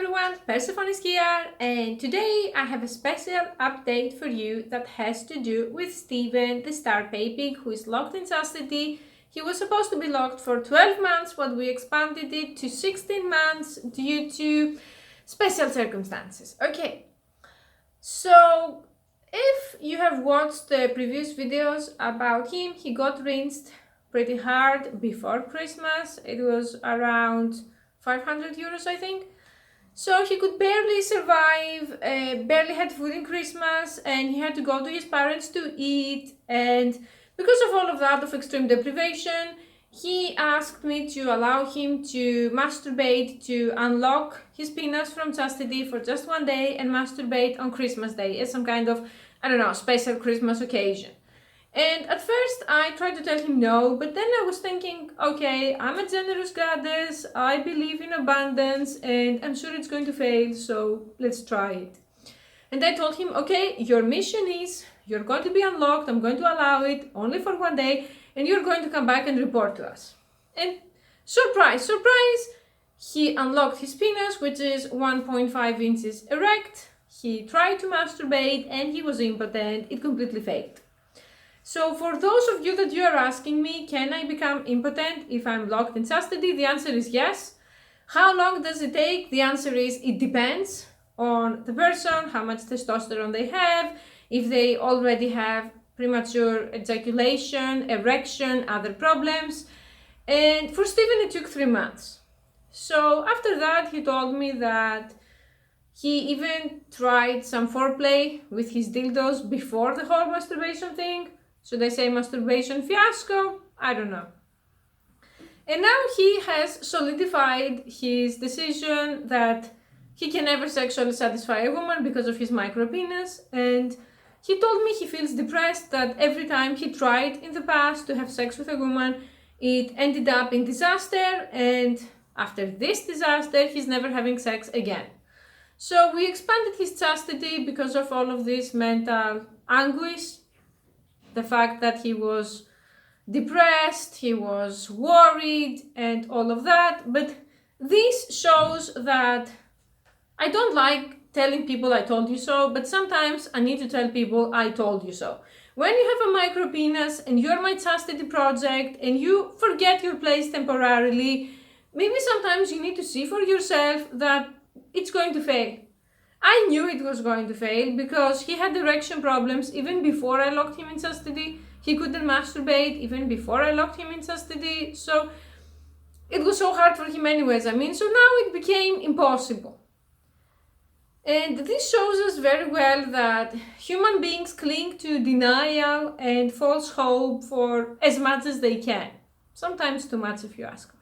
everyone, Persephone is here, and today I have a special update for you that has to do with Steven, the star pig who is locked in chastity. He was supposed to be locked for 12 months, but we expanded it to 16 months due to special circumstances. Okay, so if you have watched the previous videos about him, he got rinsed pretty hard before Christmas. It was around 500 euros, I think. So he could barely survive, barely had food in Christmas, and he had to go to his parents to eat. And because of all of that, of extreme deprivation, he asked me to allow him to masturbate, to unlock his penis from chastity for just one day and masturbate on Christmas Day as some kind of, I don't know, special Christmas occasion. And at first I tried to tell him no, but then I was thinking, okay, I'm a generous goddess, I believe in abundance, and I'm sure it's going to fail, so let's try it. And I told him, okay, your mission is, you're going to be unlocked, I'm going to allow it only for one day, and you're going to come back and report to us. And surprise, surprise, he unlocked his penis, which is 1.5 inches erect. He tried to masturbate and he was impotent. It completely failed. So for those of you that you are asking me, can I become impotent if I'm locked in chastity? The answer is yes. How long does it take? The answer is it depends on the person, how much testosterone they have, if they already have premature ejaculation, erection, other problems. And for Steven, it took 3 months. So after that, he told me that he even tried some foreplay with his dildos before the whole masturbation thing. Should I say masturbation fiasco? I don't know. And now he has solidified his decision that he can never sexually satisfy a woman because of his micro penis. And he told me he feels depressed that every time he tried in the past to have sex with a woman, it ended up in disaster. And after this disaster, he's never having sex again. So we expanded his chastity because of all of this mental anguish. The fact that he was depressed, he was worried, and all of that. But this shows that I don't like telling people I told you so, but sometimes I need to tell people I told you so. When you have a micro penis and you're my chastity project and you forget your place temporarily, maybe sometimes you need to see for yourself that it's going to fail. I knew it was going to fail because he had erection problems even before I locked him in chastity. He couldn't masturbate even before I locked him in chastity. So it was so hard for him anyways. So now it became impossible. And this shows us very well that human beings cling to denial and false hope for as much as they can. Sometimes too much, if you ask me.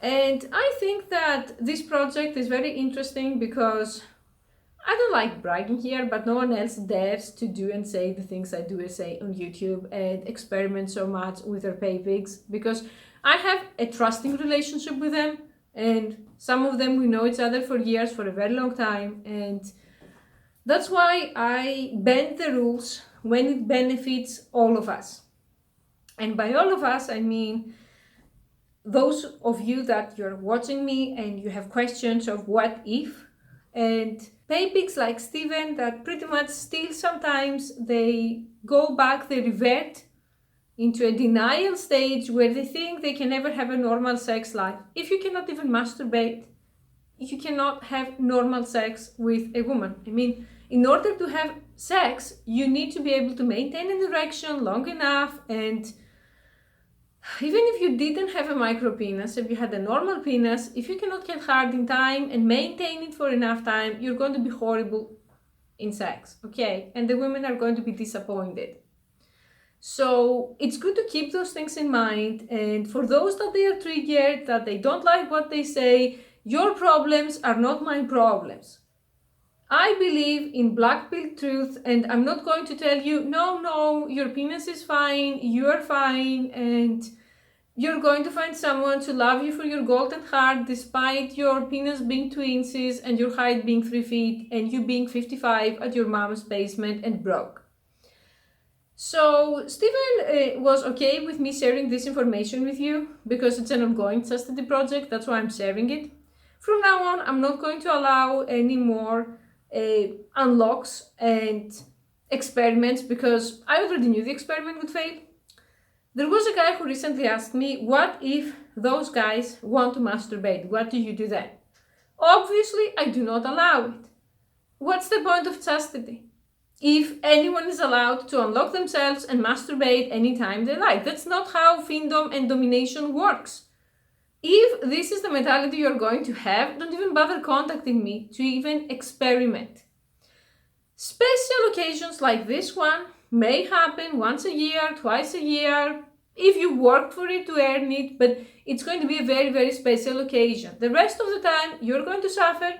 And I think that this project is very interesting because I don't like bragging here, but no one else dares to do and say the things I do and say on YouTube and experiment so much with their pay pigs because I have a trusting relationship with them and some of them we know each other for years, for a very long time, and that's why I bend the rules when it benefits all of us. And by all of us, I mean those of you that you're watching me and you have questions of what if, and pay pigs like Steven that pretty much still sometimes they go back, they revert into a denial stage where they think they can never have a normal sex life. If you cannot even masturbate, you cannot have normal sex with a woman. In order to have sex, you need to be able to maintain an erection long enough, and even if you didn't have a micro penis, if you had a normal penis, if you cannot get hard in time and maintain it for enough time, you're going to be horrible in sex, okay? And the women are going to be disappointed. So it's good to keep those things in mind. And for those that they are triggered, that they don't like what they say, your problems are not my problems. I believe in black pill truth, and I'm not going to tell you, no, your penis is fine, you are fine, and you're going to find someone to love you for your golden heart despite your penis being 2 inches and your height being 3 feet and you being 55 at your mom's basement and broke. So Steven was okay with me sharing this information with you because it's an ongoing chastity project, that's why I'm sharing it. From now on, I'm not going to allow any more unlocks and experiments because I already knew the experiment would fail. There was a guy who recently asked me, what if those guys want to masturbate? What do you do then? Obviously, I do not allow it. What's the point of chastity? If anyone is allowed to unlock themselves and masturbate anytime they like. That's not how fiendom and domination works. If this is the mentality you're going to have, don't even bother contacting me to even experiment. Special occasions like this one may happen once a year, twice a year, if you work for it to earn it, but it's going to be a very, very special occasion. The rest of the time, you're going to suffer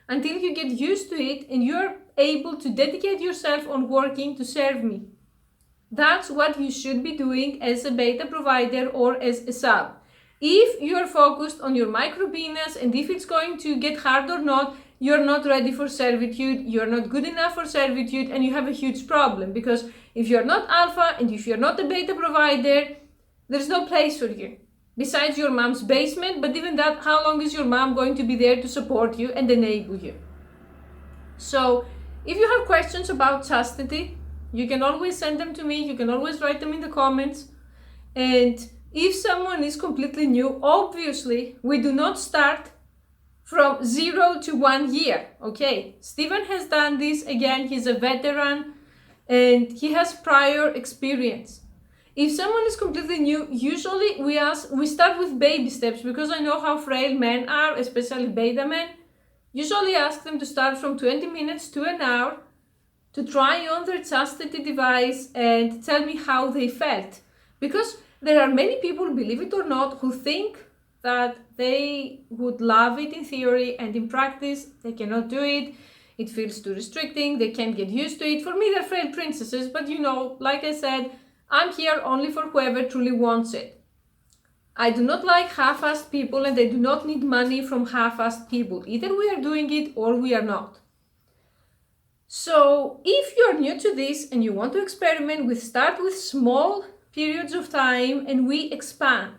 until you get used to it and you're able to dedicate yourself on working to serve me. That's what you should be doing as a beta provider or as a sub. If you're focused on your micro penis and if it's going to get hard or not, you're not ready for servitude, you're not good enough for servitude, and you have a huge problem. Because if you're not alpha and if you're not a beta provider, there's no place for you. Besides your mom's basement, but even that, how long is your mom going to be there to support you and enable you? So, if you have questions about chastity, you can always send them to me, you can always write them in the comments. And if someone is completely new, obviously, we do not start from 0 to 1 year, okay? Steven has done this, again, he's a veteran, and he has prior experience. If someone is completely new, usually we start with baby steps, because I know how frail men are, especially beta men. Usually ask them to start from 20 minutes to an hour to try on their chastity device and tell me how they felt. Because there are many people, believe it or not, who think that they would love it in theory and in practice they cannot do it. It feels too restricting, they can't get used to it. For me, they're frail princesses, but you know, like I said, I'm here only for whoever truly wants it. I do not like half-assed people and I do not need money from half-assed people. Either we are doing it or we are not. So if you're new to this and you want to experiment, we start with small periods of time and we expand.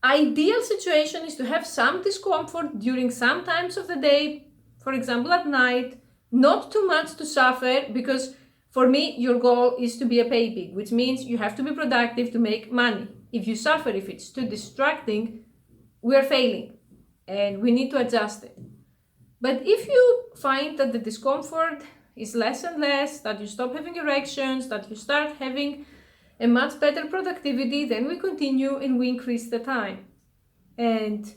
Ideal situation is to have some discomfort during some times of the day, for example at night, not too much to suffer, because for me your goal is to be a pay pig, which means you have to be productive to make money. If you suffer, if it's too distracting, we are failing and we need to adjust it. But if you find that the discomfort is less and less, that you stop having erections, that you start having a much better productivity, then we continue and we increase the time. And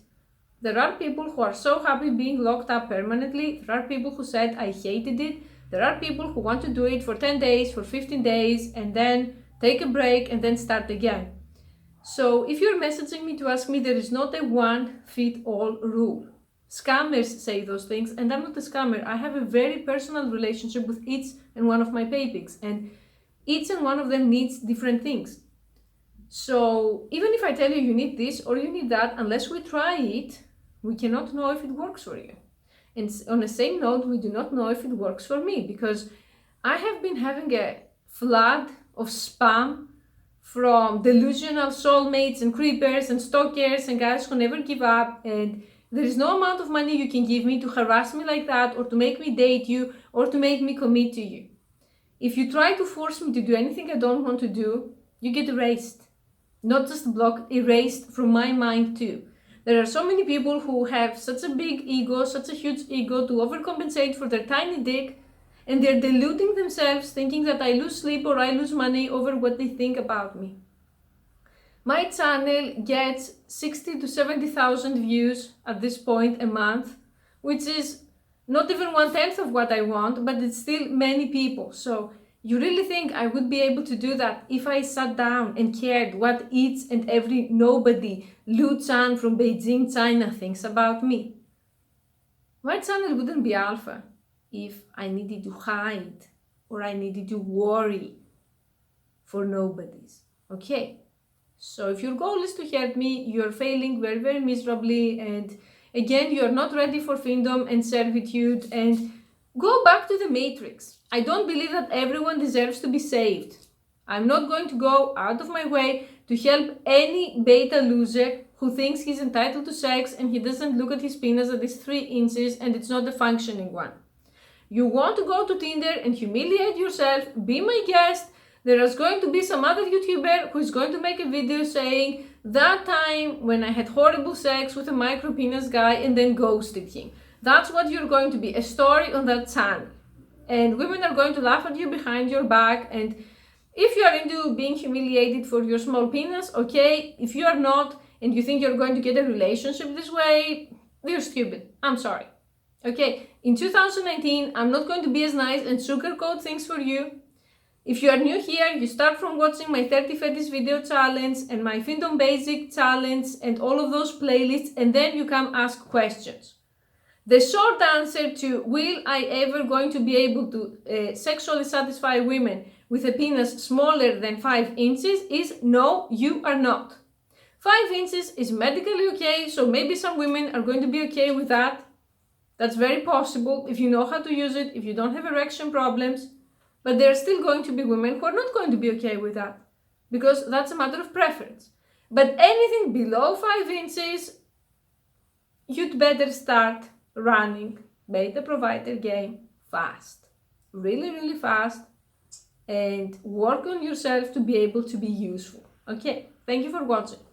there are people who are so happy being locked up permanently. There are people who said, I hated it. There are people who want to do it for 10 days, for 15 days, and then take a break and then start again. So if you're messaging me to ask me, there is not a one-fit-all rule. Scammers say those things, and I'm not a scammer. I have a very personal relationship with each and one of my pay pigs, and each and one of them needs different things. So even if I tell you you need this or you need that, unless we try it, we cannot know if it works for you. And on the same note, we do not know if it works for me, because I have been having a flood of spam from delusional soulmates and creepers and stalkers and guys who never give up, and there is no amount of money you can give me to harass me like that, or to make me date you, or to make me commit to you. If you try to force me to do anything I don't want to do, you get erased. Not just blocked, erased from my mind too. There are so many people who have such a big ego, such a huge ego, to overcompensate for their tiny dick, and they're deluding themselves, thinking that I lose sleep or I lose money over what they think about me. My channel gets 60 to 70,000 views at this point a month, which is not even 1/10 of what I want, but it's still many people. So you really think I would be able to do that if I sat down and cared what each and every nobody, Lu Chan from Beijing, China, thinks about me? My channel wouldn't be alpha if I needed to hide or I needed to worry for nobodies, okay? So if your goal is to help me, you're failing very, very miserably, and again, you're not ready for fiendom and servitude, and go back to the matrix. I don't believe that everyone deserves to be saved. I'm not going to go out of my way to help any beta loser who thinks he's entitled to sex and he doesn't look at his penis that is 3 inches and it's not the functioning one. You want to go to Tinder and humiliate yourself, be my guest. There is going to be some other YouTuber who is going to make a video saying that time when I had horrible sex with a micro penis guy and then ghosted him. That's what you're going to be, a story on that channel. And women are going to laugh at you behind your back. And if you are into being humiliated for your small penis, okay. If you are not and you think you're going to get a relationship this way, you're stupid. I'm sorry. Okay, in 2019, I'm not going to be as nice and sugarcoat things for you. If you are new here, you start from watching my 30 fetish video challenge and my Findom Basic challenge and all of those playlists, and then you come ask questions. The short answer to will I ever going to be able to sexually satisfy women with a penis smaller than 5 inches is no, you are not. 5 inches is medically okay, so maybe some women are going to be okay with that. That's very possible if you know how to use it, if you don't have erection problems. But there are still going to be women who are not going to be okay with that, because that's a matter of preference. But anything below 5 inches, you'd better start running beta provider game fast. Really, really fast. And work on yourself to be able to be useful. Okay, thank you for watching.